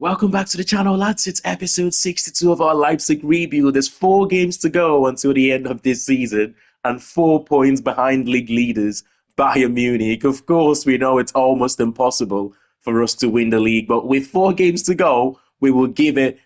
Welcome back to the channel, lads. It's episode 62 of our Leipzig review. There's 4 games to go until the end of this season, and 4 points behind league leaders, Bayern Munich. Of course, we know it's almost impossible for us to win the league, but with 4 games to go, we will give it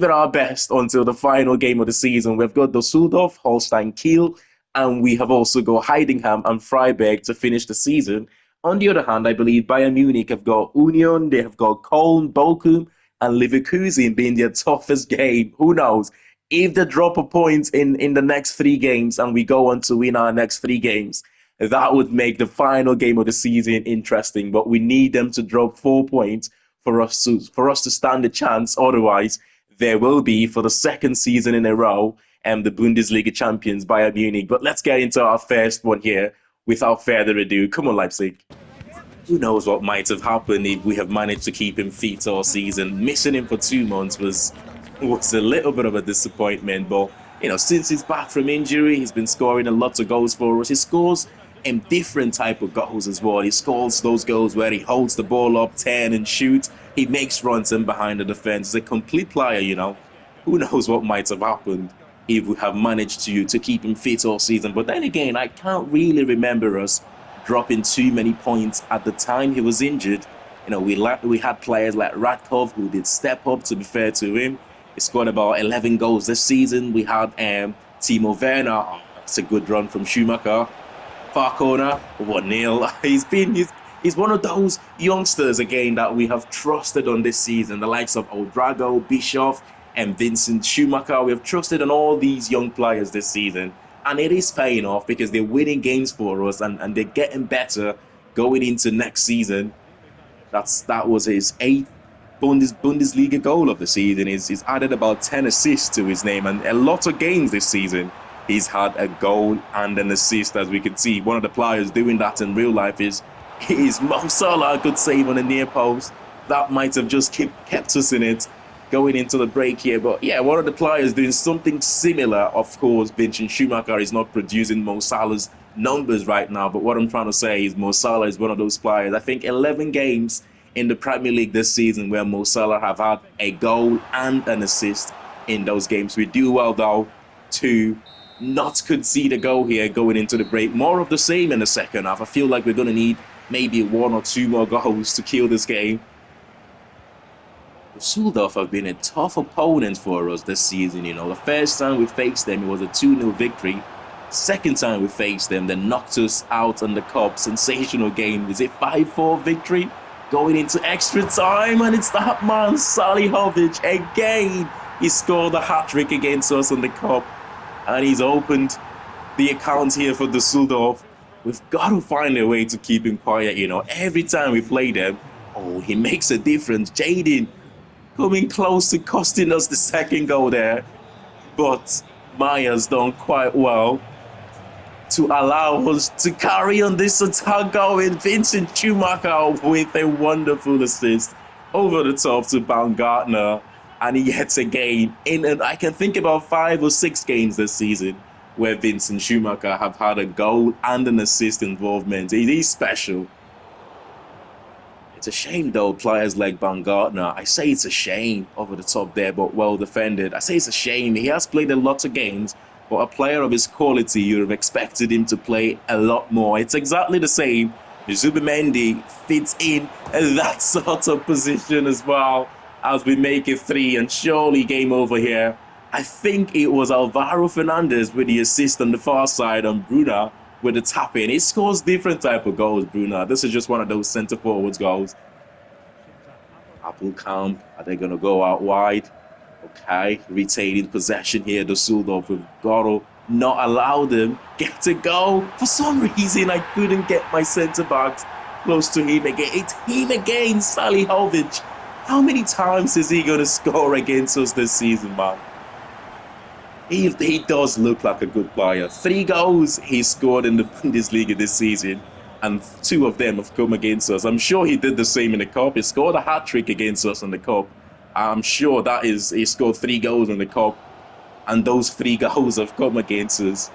our best until the final game of the season. We've got Düsseldorf, Holstein Kiel, and we have also got Heidenheim and Freiburg to finish the season. On the other hand, I believe Bayern Munich have got Union, they have got Köln, Bochum, and Leverkusen being their toughest game. Who knows? If they drop a point in the next 3 games and we go on to win our next 3 games, that would make the final game of the season interesting. But we need them to drop 4 points for us to stand a chance. Otherwise, there will be for the second season in a row the Bundesliga champions Bayern Munich. But let's get into our first one here without further ado. Come on, Leipzig. Who knows what might have happened if we have managed to keep him fit all season. Missing him for 2 months was a little bit of a disappointment, but since he's back from injury, he's been scoring a lot of goals for us. He scores in different type of goals as well. He scores those goals where he holds the ball up, turn and shoot. He makes runs in behind the defense. He's a complete player, Who knows what might have happened if we have managed to keep him fit all season. But then again, I can't really remember us dropping too many points at the time he was injured. We had players like Radkov who did step up, to be fair to him. He scored about 11 goals this season. We had Timo Werner. Oh, that's a good run from Schumacher. Far corner, 1-0. He's one of those youngsters, again, that we have trusted on this season. The likes of Odrago, Bischoff, and Vincent Schumacher. We have trusted on all these young players this season. And it is paying off because they're winning games for us and they're getting better going into next season. That was his 8th Bundesliga goal of the season. He's added about 10 assists to his name, and a lot of games this season he's had a goal and an assist. As we can see, one of the players doing that in real life is Mo Salah. A good save on the near post. That might have just kept us in it going into the break here. But yeah, one of the players doing something similar. Of course, Vincent Schumacher is not producing Mo Salah's numbers right now, but what I'm trying to say is Mo Salah is one of those players. I think 11 games in the Premier League this season where Mo Salah have had a goal and an assist in those games. We do well, though, to not concede a goal here going into the break. More of the same in the second half. I feel like we're going to need maybe 1 or 2 more goals to kill this game. Düsseldorf have been a tough opponent for us this season. The first time we faced them, it was a 2-0 victory. Second time we faced them, they knocked us out on the cup. Sensational game. Is it 5-4 victory? Going into extra time, and it's that man, Salihovic, again. He scored a hat-trick against us on the cup, and he's opened the account here for Düsseldorf. We've got to find a way to keep him quiet. Every time we play them, he makes a difference. Jaden coming close to costing us the second goal there, but Maya's done quite well to allow us to carry on this attack going. Vincent Schumacher with a wonderful assist over the top to Baumgartner, and yet again, and I can think about 5 or 6 games this season where Vincent Schumacher have had a goal and an assist involvement. It is special. It's a shame, though, players like Baumgartner. I say it's a shame over the top there, but well defended. I say it's a shame. He has played a lot of games, but a player of his quality, you would have expected him to play a lot more. It's exactly the same. Zubimendi fits in that sort of position as well as we make it 3, and surely game over here. I think it was Alvaro Fernandez with the assist on the far side, and Bruna with the tap in. He scores different type of goals, Bruna. This is just one of those centre forwards goals. Appelkamp, are they going to go out wide? Okay, retaining possession here. Düsseldorf, we've got to not allow them get to go. For some reason, I couldn't get my centre backs close to him again. It's him again, Salihovic. How many times is he going to score against us this season, man? He does look like a good player. 3 goals he scored in the Bundesliga this season, and 2 of them have come against us. I'm sure he did the same in the Cup. He scored a hat-trick against us in the Cup. I'm sure that is, he scored 3 goals in the Cup, and those 3 goals have come against us.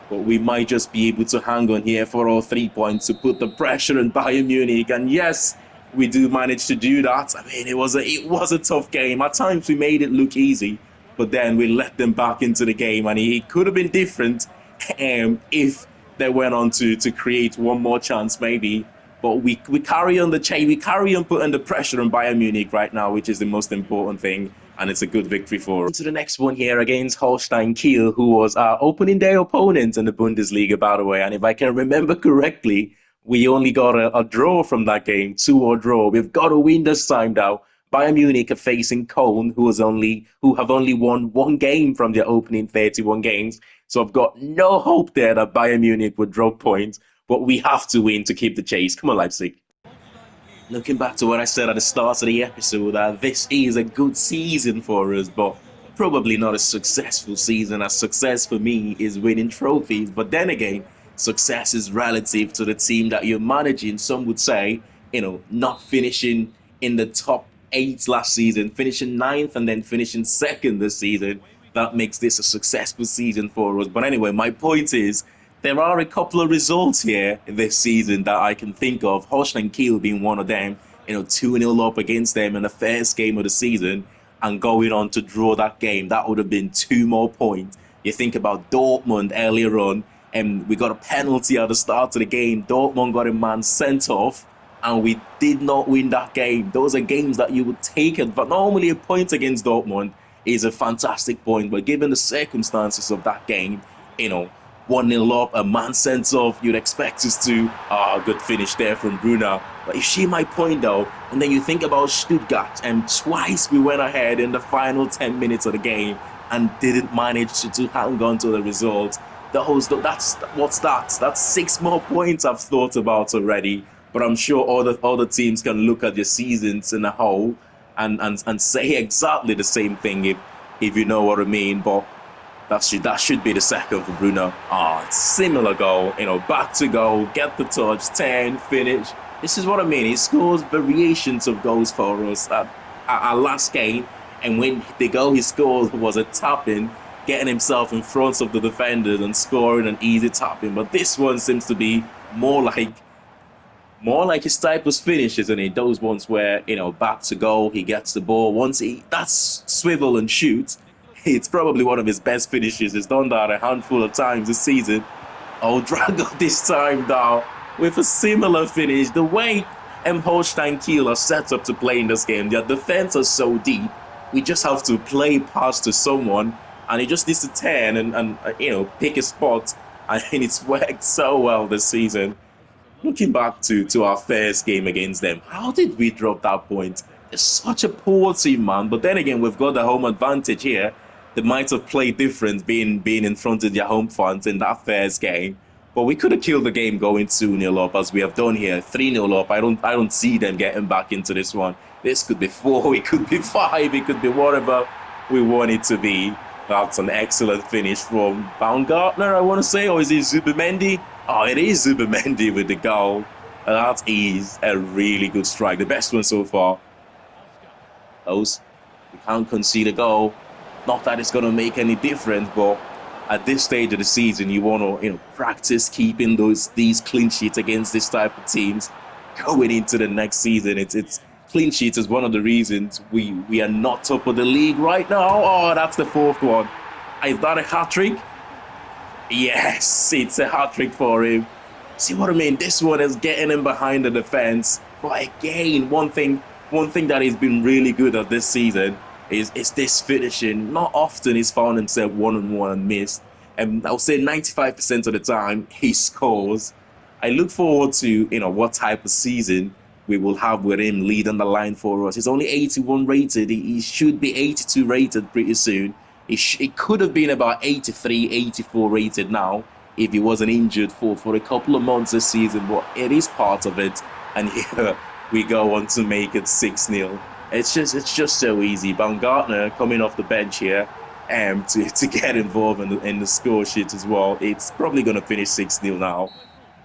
But we might just be able to hang on here for all 3 points to put the pressure on Bayern Munich. And yes, we do manage to do that. I mean, it was a tough game. At times we made it look easy, but then we let them back into the game, and it could have been different if they went on to create one more chance, maybe. But we carry on the chain, we carry on putting the pressure on Bayern Munich right now, which is the most important thing, and it's a good victory for us. To the next one here against Holstein Kiel, who was our opening day opponent in the Bundesliga, by the way. And if I can remember correctly, we only got a draw from that game, 2-2 draw. We've got to win this time now. Bayern Munich are facing Cologne, who have only won one game from their opening 31 games. So I've got no hope there that Bayern Munich would drop points, but we have to win to keep the chase. Come on, Leipzig. Looking back to what I said at the start of the episode, this is a good season for us, but probably not a successful season, as success for me is winning trophies. But then again, success is relative to the team that you're managing. Some would say, not finishing in the top 8 last season, finishing 9th and then finishing 2nd this season. That makes this a successful season for us. But anyway, my point is, there are a couple of results here this season that I can think of. Holstein Kiel being one of them, 2-0 up against them in the first game of the season and going on to draw that game. That would have been 2 more points. You think about Dortmund earlier on, and we got a penalty at the start of the game. Dortmund got a man sent off, and we did not win that game. Those are games that you would take it, but normally a point against Dortmund is a fantastic point. But given the circumstances of that game, 1-0 up, a man sent off, you'd expect us to, good finish there from Bruna. But you see my point though, and then you think about Stuttgart, and twice we went ahead in the final 10 minutes of the game and didn't manage to hang on to the result. That's 6 more points I've thought about already. But I'm sure other teams can look at their seasons in a whole and say exactly the same thing if you know what I mean. But that should be the second for Bruno. Similar goal, back to goal, get the touch, 10, finish. This is what I mean. He scores variations of goals for us at our last game, and when the goal he scored was a tap-in, getting himself in front of the defenders and scoring an easy tap-in. But this one seems to be more like his type of finish, isn't it? Those ones where, back to goal, he gets the ball. That's swivel and shoot. It's probably one of his best finishes. He's done that a handful of times this season. Drago this time down with a similar finish. The way Holstein Kiel are set up to play in this game, their defense is so deep. We just have to play pass to someone, and he just needs to turn and pick a spot. And it's worked so well this season. Looking back to our first game against them, how did we drop that point? It's such a poor team, man. But then again, we've got the home advantage here. They might have played different being in front of their home fans in that first game. But we could have killed the game going 2-0 up, as we have done here. 3-0 up. I don't see them getting back into this one. This could be 4, it could be 5, it could be whatever we want it to be. That's an excellent finish from Baumgartner, I want to say. Or is it Zubimendi? It is Zubimendi with the goal. That is a really good strike. The best one so far. We can't concede a goal. Not that it's going to make any difference, but at this stage of the season, you want to practice keeping these clean sheets against this type of teams going into the next season. It's clean sheets is one of the reasons we are not top of the league right now. That's the 4th one. Is that a hat-trick? Yes, it's a hat-trick for him. See what I mean? This one is getting him behind the defense. But again, one thing that he's been really good at this season is this finishing. Not often he's found himself one-on-one and missed. And I'll say 95% of the time he scores. I look forward to what type of season we will have with him leading the line for us. He's only 81 rated. He should be 82 rated pretty soon. It could have been about 83, 84 rated now if he wasn't injured for a couple of months this season. But it is part of it. And here we go on to make it 6-0. It's just so easy. Baumgartner coming off the bench here to get involved in the score sheet as well. It's probably going to finish 6-0 now.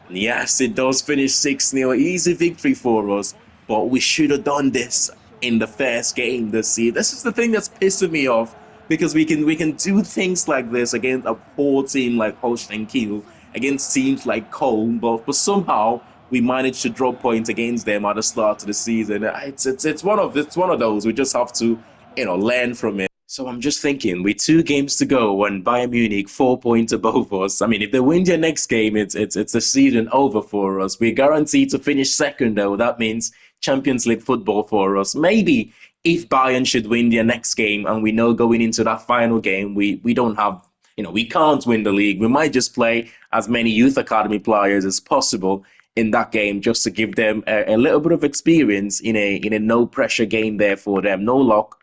Yes, it does finish 6-0. Easy victory for us, but we should have done this in the first game this season. This is the thing that's pissing me off, because we can do things like this against a poor team like Holstein Kiel, against teams like Cologne, but somehow we managed to drop points against them at the start of the season. It's one of those. We just have to, learn from it. So I'm just thinking, with 2 games to go and Bayern Munich 4 points above us. I mean, if they win their next game, it's the season over for us. We're guaranteed to finish second, though. That means Champions League football for us. Maybe if Bayern should win their next game, and we know going into that final game, we don't have, we can't win the league. We might just play as many youth academy players as possible in that game, just to give them a little bit of experience in a no pressure game there for them. No luck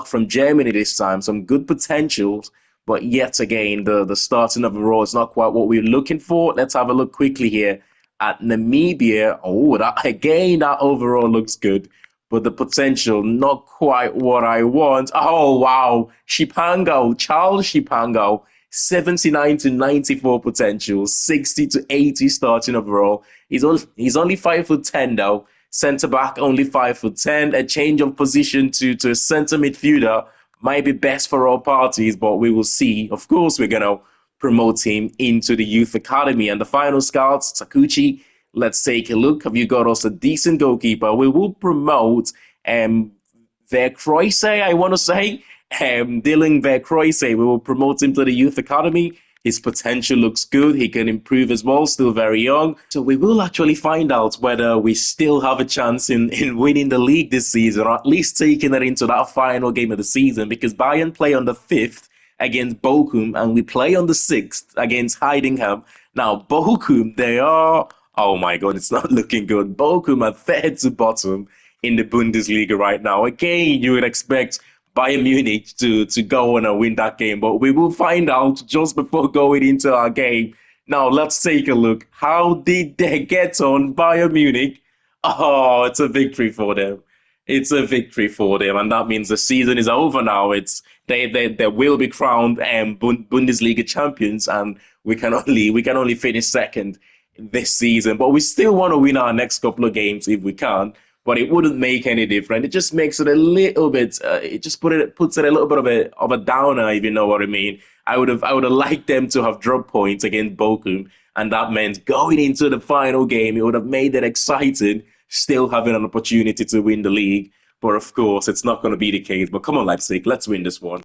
from Germany this time. Some good potentials, but yet again, the starting of the row is not quite what we're looking for. Let's have a look quickly here at Namibia. Oh, that overall looks good, but the potential not quite what I want. Oh wow, Charles Shipango, 79 to 94 potential, 60 to 80 starting overall. He's only 5'10" though. Centre back only 5'10". A change of position to a centre midfielder might be best for all parties, but we will see. Of course, we're gonna promote him into the youth academy. And the final scouts, Takuchi, let's take a look. Have you got us a decent goalkeeper? We will promote Verkroise, I want to say. Dylan Verkroise, we will promote him to the youth academy. His potential looks good. He can improve as well, still very young. So we will actually find out whether we still have a chance in winning the league this season, or at least taking it into that final game of the season, because Bayern play on the 5th against Bochum, and we play on the 6th against Heidenheim. Now, Bochum, oh my God, it's not looking good. Bochum are third to bottom in the Bundesliga right now. Again, you would expect Bayern Munich to go on and win that game, but we will find out just before going into our game. Now, let's take a look. How did they get on Bayern Munich? Oh, it's a victory for them. It's a victory for them, and that means the season is over now. They will be crowned Bundesliga champions, and we can only finish second this season, but we still want to win our next couple of games if we can. But it wouldn't make any difference. It just makes it a little bit. Puts it a little bit of a downer, if you know what I mean. I would have liked them to have dropped points against Bochum, and that meant going into the final game, it would have made it exciting, still having an opportunity to win the league. But of course, it's not going to be the case. But come on, Leipzig, let's win this one.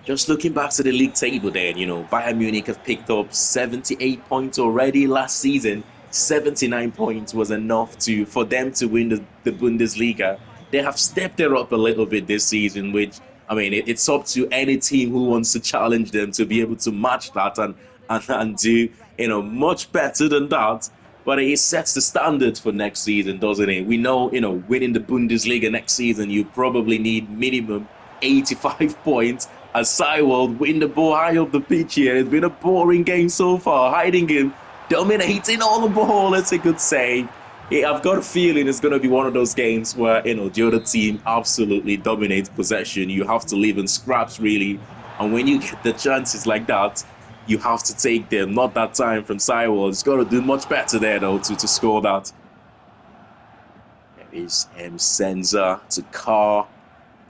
Just looking back to the league table then, Bayern Munich have picked up 78 points already last season. 79 points was enough for them to win the Bundesliga. They have stepped it up a little bit this season, which, I mean, it's up to any team who wants to challenge them to be able to match that and do, much better than that. But it sets the standards for next season, doesn't it? We know, winning the Bundesliga next season, you probably need minimum 85 points. As Seiwald win the ball high up the pitch here. It's been a boring game so far. Heidingen dominating all the ball, as I could say. I've got a feeling it's going to be one of those games where, the other team absolutely dominates possession. You have to live in scraps, really. And when you get the chances like that, you have to take them. Not that time from Seiwald. It's got to do much better there, though, to score that. There is Senza to Carr.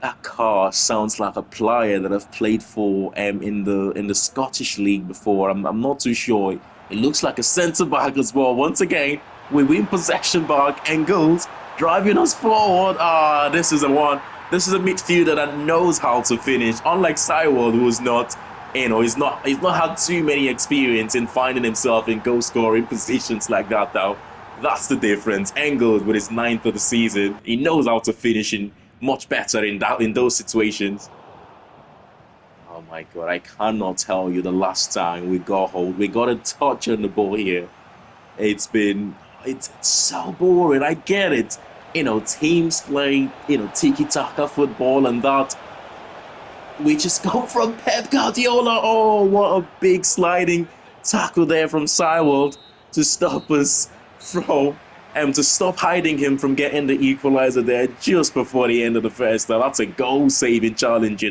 That Carr sounds like a player that I've played for in the Scottish League before. I'm not too sure. It looks like a centre back as well. Once again, we win possession back and goals, driving us forward. This is a midfielder that knows how to finish. Unlike Seiwald, who is not, he's not had too many experience in finding himself in goal scoring positions like that. Though that's the difference. Engels, with his 9th of the season, he knows how to finish much better in those situations. Oh my God, I cannot tell you the last time we got a touch on the ball here. It's so boring. I get it. Teams play, tiki-taka football and that. We just go from Pep Guardiola. Oh, what a big sliding tackle there from Seiwald to stop us from to stop hiding him from getting the equalizer there just before the end of the first half. That's a goal-saving challenge,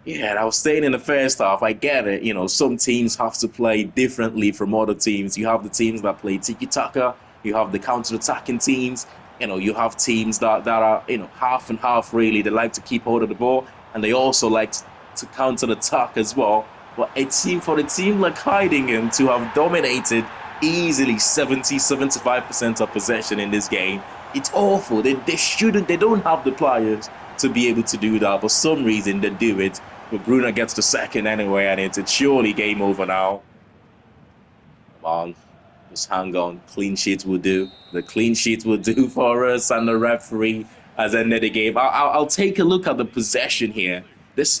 Yeah, I was saying in the first half, I get it. Some teams have to play differently from other teams. You have the teams that play tiki-taka. You have the counter-attacking teams. You have teams that are, half and half, really. They like to keep hold of the ball, and they also like to counter-attack as well. But for a team like Heidingen to have dominated easily 70-75% of possession in this game. It's awful. They don't have the players to be able to do that. For some reason, they do it. But Bruno gets the second anyway, and it's surely game over now. Come on. Just hang on. Clean sheet will do. The clean sheet will do for us, and the referee has ended the game. I'll take a look at the possession here.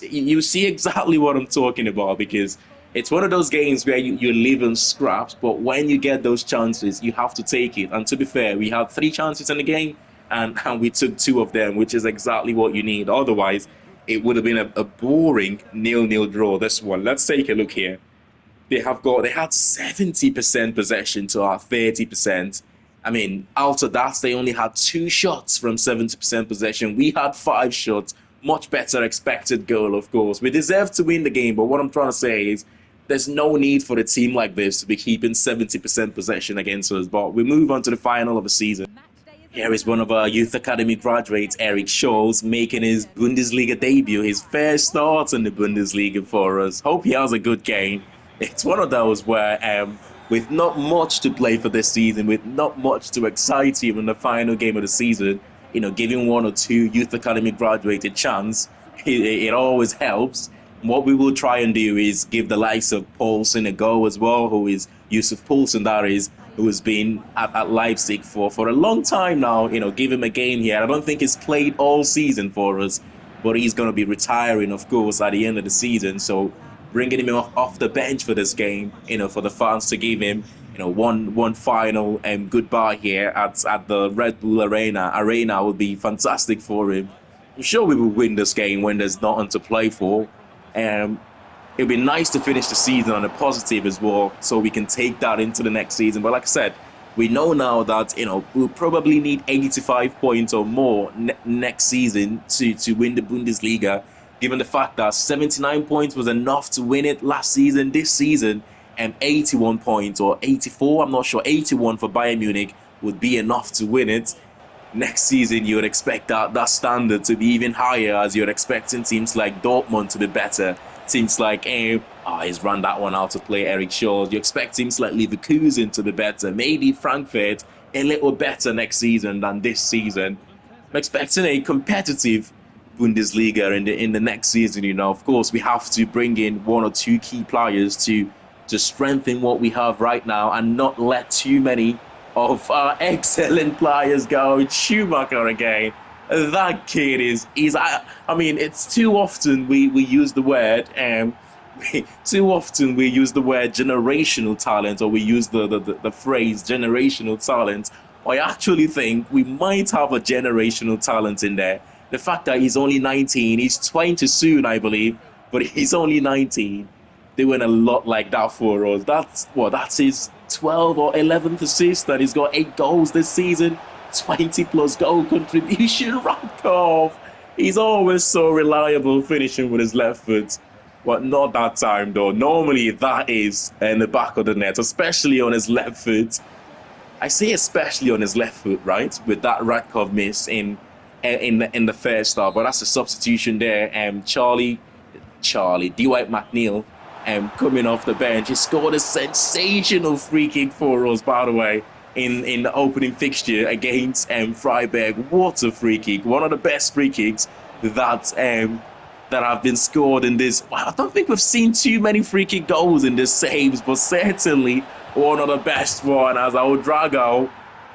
You see exactly what I'm talking about, because it's one of those games where you live in scraps, but when you get those chances, you have to take it. And to be fair, we had 3 chances in the game, and we took 2 of them, which is exactly what you need. Otherwise, it would have been a boring 0-0 draw, this one. Let's take a look here. They had 70% possession to our 30%. I mean, out of that, they only had 2 shots from 70% possession. We had 5 shots. Much better expected goal, of course. We deserve to win the game, but what I'm trying to say is there's no need for a team like this to be keeping 70% possession against us. But we move on to the final of the season. Here is one of our youth academy graduates, Eric Scholes, making his Bundesliga debut, his first start in the Bundesliga for us. Hope he has a good game. It's one of those where, with not much to play for this season, with not much to excite you in the final game of the season, giving 1 or 2 youth academy graduates a chance, it always helps. What we will try and do is give the likes of Poulsen a go as well, who is Yusuf Poulsen, that is, who has been at Leipzig for a long time now. Give him a game here. I don't think he's played all season for us, but he's going to be retiring, of course, at the end of the season. So bringing him off the bench for this game, for the fans to give him, one final goodbye here at the Red Bull Arena would be fantastic for him. I'm sure we will win this game when there's nothing to play for. It'd be nice to finish the season on a positive as well, so we can take that into the next season. But like I said, we know now that we'll probably need 85 points or more next season to win the Bundesliga, given the fact that 79 points was enough to win it last season. This season, 81 points or 84, I'm not sure, 81 for Bayern Munich would be enough to win it. Next season, you would expect that standard to be even higher, as you're expecting teams like Dortmund to be better. Teams like, he's run that one out to play, Eric Shaw. You expect teams like Leverkusen to be better. Maybe Frankfurt a little better next season than this season. I'm expecting a competitive Bundesliga in the next season. Of course, we have to bring in 1 or 2 key players to strengthen what we have right now and not let too many of our excellent players go. It's Schumacher again. That kid it's too often we use the word generational talent, or we use the phrase generational talent. I actually think we might have a generational talent in there. The fact that he's only 19, he's 20 soon, I believe, but he's only 19. Doing a lot like that for us. That's his 12 or 11th assist, and he's got 8 goals this season. 20 plus goal contribution. Rack off. He's always so reliable finishing with his left foot. But not that time though. Normally that is in the back of the net, especially on his left foot. I say especially on his left foot, right? With that Radkov miss in the first half. But that's a substitution there. Charlie Dwight McNeil coming off the bench. He scored a sensational free kick for us, by the way, in the opening fixture against Freiburg. What a free kick. One of the best free kicks that have been scored in this. Well, I don't think we've seen too many free kick goals in this saves, but certainly one of the best one, as Drago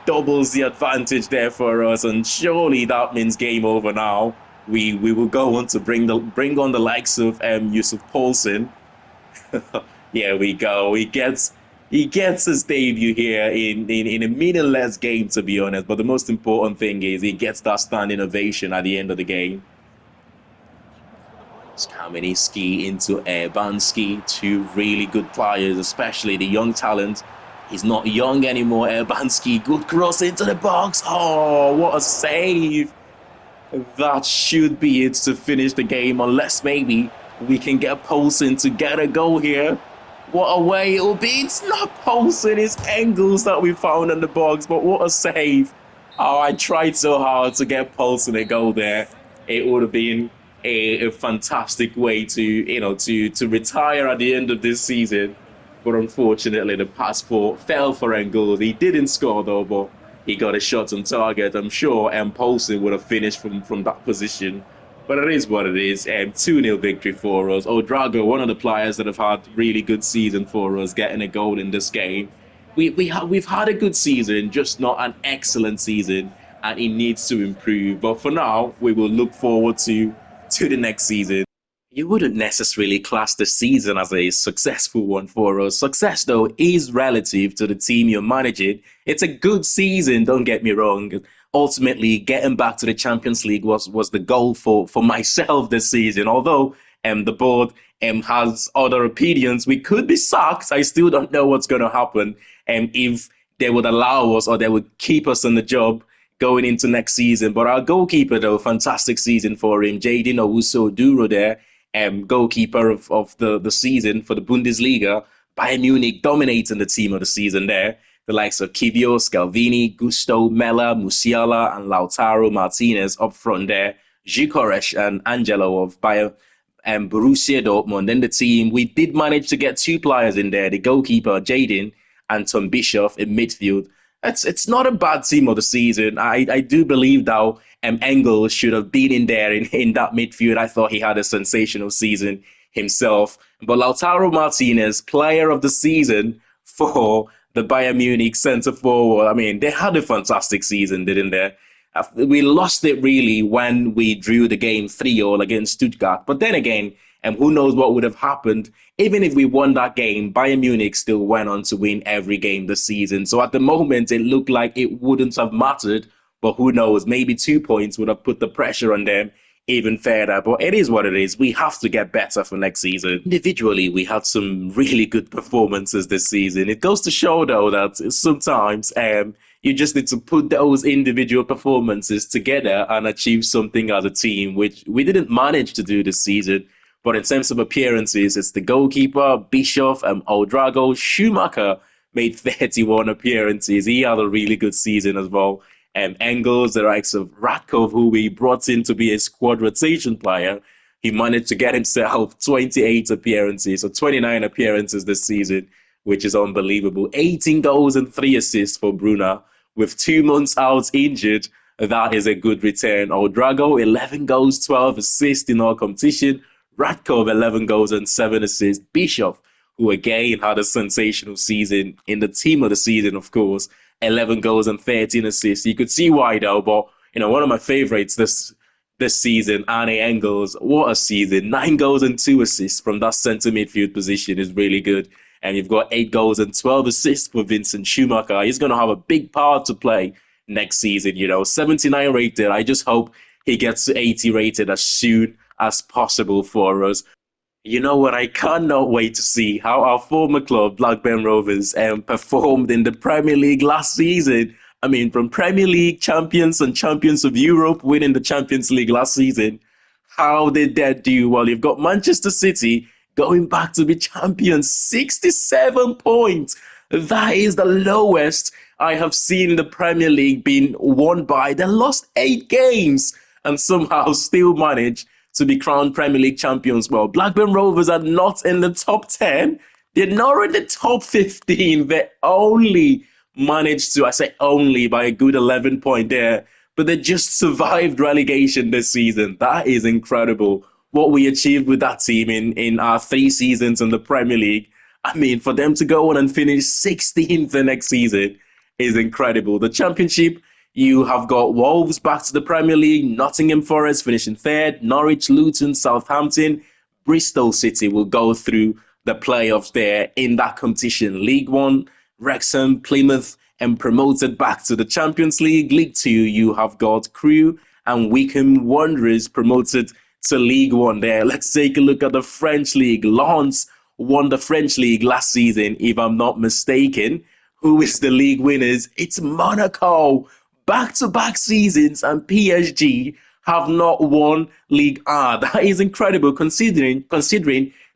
doubles the advantage there for us, and surely that means game over now. We will go on to bring on the likes of Yusuf Poulsen. Here we go. He gets his debut here in a meaningless game, to be honest. But the most important thing is he gets that standing ovation at the end of the game. Kamenetsky into Urbanski, 2 really good players, especially the young talent. He's not young anymore, Urbanski. Good cross into the box. Oh, what a save. That should be it to finish the game, unless maybe we can get Poulsen to get a goal here. What a way it will be. It's not Poulsen, it's Engels that we found in the box, but what a save. Oh, I tried so hard to get Poulsen a goal there. It would have been a fantastic way to retire at the end of this season. but unfortunately the pass fell for Engel. He didn't score though, but he got a shot on target. I'm sure Paulson would have finished from that position. But it is what it is. 2-0 victory for us. Odrago, one of the players that have had really good season for us, getting a goal in this game. We've had a good season, just not an excellent season, and it needs to improve. But for now, we will look forward to the next season. You wouldn't necessarily class the season as a successful one for us. Success, though, is relative to the team you're managing. It's a good season, don't get me wrong. Ultimately, getting back to the Champions League was the goal for myself this season. Although the board has other opinions, we could be sacked. I still don't know what's going to happen if they would allow us or they would keep us on the job going into next season. But our goalkeeper, though, fantastic season for him. Jadon Owusu-Oduro there, goalkeeper of the season for the Bundesliga. Bayern Munich dominating the team of the season there. The likes of Kivio, Scalvini, Gusto, Mella, Musiala, and Lautaro Martinez up front there. Gyökeres and Angelo of Bayern and Borussia Dortmund. In the team, we did manage to get two players in there, the goalkeeper, Jadon, and Tom Bischoff in midfield. It's not a bad team of the season. I do believe, though, Engel should have been in there in that midfield. I thought he had a sensational season himself. But Lautaro Martinez, player of the season for the Bayern Munich centre forward. I mean, they had a fantastic season, didn't they? We lost it really when we drew the game 3-0 against Stuttgart. But then again, who knows what would have happened. Even if we won that game, Bayern Munich still went on to win every game this season. So at the moment, it looked like it wouldn't have mattered. But who knows, maybe 2 points would have put the pressure on them even further. But it is what it is. We have to get better for next season. Individually, we had some really good performances this season. It goes to show, though, that sometimes you just need to put those individual performances together and achieve something as a team, which we didn't manage to do this season. But in terms of appearances, it's the goalkeeper, Bischoff, Odrago. Schumacher made 31 appearances. He had a really good season as well. Engels, the likes of Radkov, who we brought in to be a squad rotation player, he managed to get himself 28 appearances, or 29 appearances this season, which is unbelievable. 18 goals and 3 assists for Bruna. With 2 months out injured, that is a good return. Odrago, 11 goals, 12 assists in all competition. Radkov, 11 goals and 7 assists. Bischoff, who again had a sensational season in the team of the season, of course, 11 goals and 13 assists. You could see why, though, but one of my favorites this season, Arne Engels, what a season. 9 goals and 2 assists from that centre midfield position is really good. And you've got 8 goals and 12 assists for Vincent Schumacher. He's going to have a big part to play next season, 79 rated. I just hope he gets to 80 rated as soon as possible for us. You know what? I cannot wait to see how our former club, Blackburn Rovers, performed in the Premier League last season. I mean, from Premier League champions and champions of Europe winning the Champions League last season, how did that do? Well, you've got Manchester City going back to be champions, 67 points. That is the lowest I have seen the Premier League being won by. They lost 8 games and somehow still managed to be crowned Premier League champions. Well, Blackburn Rovers are not in the top 10. They're not in the top 15. They only managed to, I say only, by a good 11 point there. But they just survived relegation this season. That is incredible. What we achieved with that team in our 3 seasons in the Premier League. I mean, for them to go on and finish 16th the next season is incredible. The Championship, you have got Wolves back to the Premier League, Nottingham Forest finishing 3rd, Norwich, Luton, Southampton, Bristol City will go through the playoffs there in that competition. League One, Wrexham, Plymouth, and promoted back to the Champions League. League Two, you have got Crewe and Wycombe Wanderers promoted to League One there. Let's take a look at the French League. Lens won the French League last season, if I'm not mistaken. Who is the league winners? It's Monaco. Back-to-back seasons, and PSG have not won League A. That is incredible considering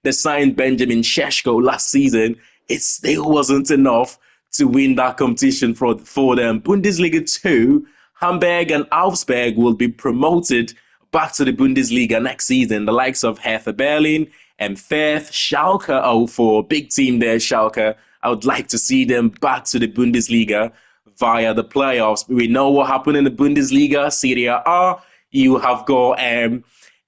they signed Benjamin Šeško last season. It still wasn't enough to win that competition for them. Bundesliga 2, Hamburg and Augsburg will be promoted back to the Bundesliga next season. The likes of Hertha Berlin And fifth, Schalke 04, big team there, Schalke. I would like to see them back to the Bundesliga via the playoffs. We know what happened in the Bundesliga, Serie A. You have got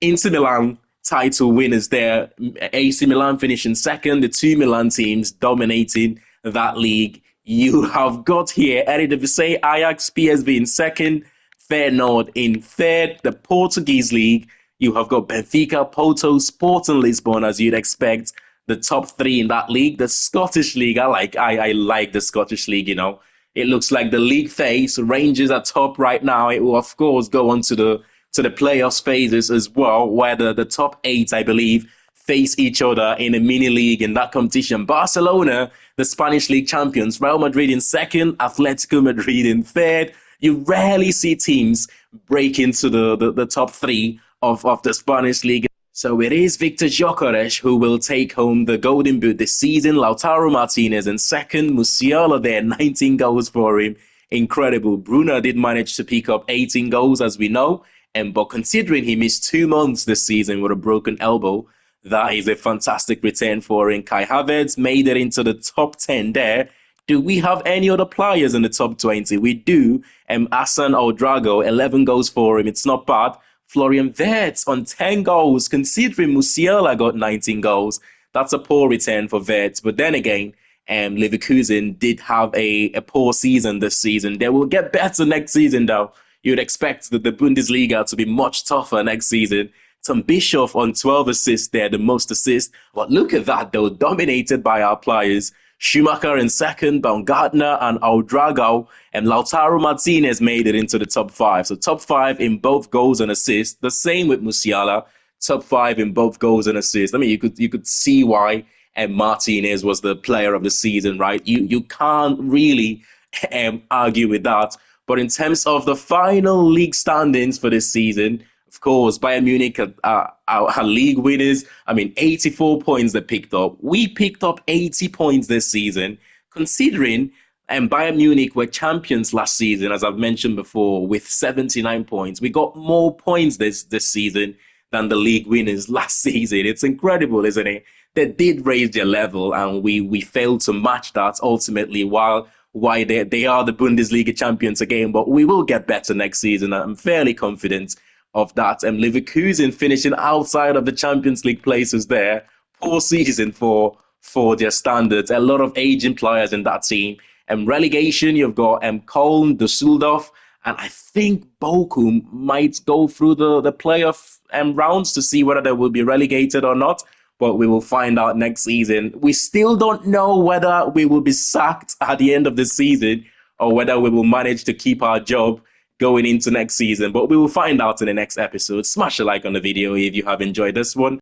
Inter Milan title winners there. AC Milan finishing second, the two Milan teams dominating that league. You have got here Eredivisie, Ajax, PSV in second, Feyenoord in third, the Portuguese league. You have got Benfica, Porto, Sporting Lisbon, as you'd expect, the top three in that league. The Scottish league, I like the Scottish league. It looks like the league phase. Rangers are top right now. It will of course go on to the playoffs phases as well, where the top eight, I believe, face each other in a mini league in that competition. Barcelona, the Spanish league champions, Real Madrid in second, Atletico Madrid in third. You rarely see teams break into the top three of the Spanish league. So it is Victor Gyökeres who will take home the Golden Boot this season. Lautaro Martinez in second. Musiala there, 19 goals for him. Incredible. Bruno did manage to pick up 18 goals, as we know. But considering he missed 2 months this season with a broken elbow, that is a fantastic return for him. Kai Havertz made it into the top 10 there. Do we have any other players in the top 20? We do. Hassan Ouedraogo, 11 goals for him. It's not bad. Florian Wirtz on 10 goals, considering Musiala got 19 goals. That's a poor return for Wirtz. But then again, Leverkusen did have a poor season this season. They will get better next season, though. You'd expect the Bundesliga to be much tougher next season. Tom Bischoff on 12 assists there, the most assists. But look at that, though, dominated by our players. Schumacher in second, Baumgartner and Ouedraogo, and Lautaro Martinez made it into the top five. So top five in both goals and assists. The same with Musiala, top five in both goals and assists. I mean, you could see why Martinez was the player of the season, right? You can't really argue with that. But in terms of the final league standings for this season, of course, Bayern Munich are league winners. I mean, 84 points they picked up. We picked up 80 points this season, considering Bayern Munich were champions last season, as I've mentioned before, with 79 points. We got more points this season than the league winners last season. It's incredible, isn't it? They did raise their level, and we failed to match that ultimately, why they are the Bundesliga champions again. But we will get better next season. I'm fairly confident of that. And Leverkusen finishing outside of the Champions League places there. Poor season for their standards. A lot of aging players in that team. And relegation, you've got Köln, Düsseldorf, and I think Bochum might go through the playoff rounds to see whether they will be relegated or not. But we will find out next season. We still don't know whether we will be sacked at the end of the season or whether we will manage to keep our job going into next season. But we will find out in the next episode. Smash a like on the video if you have enjoyed this one.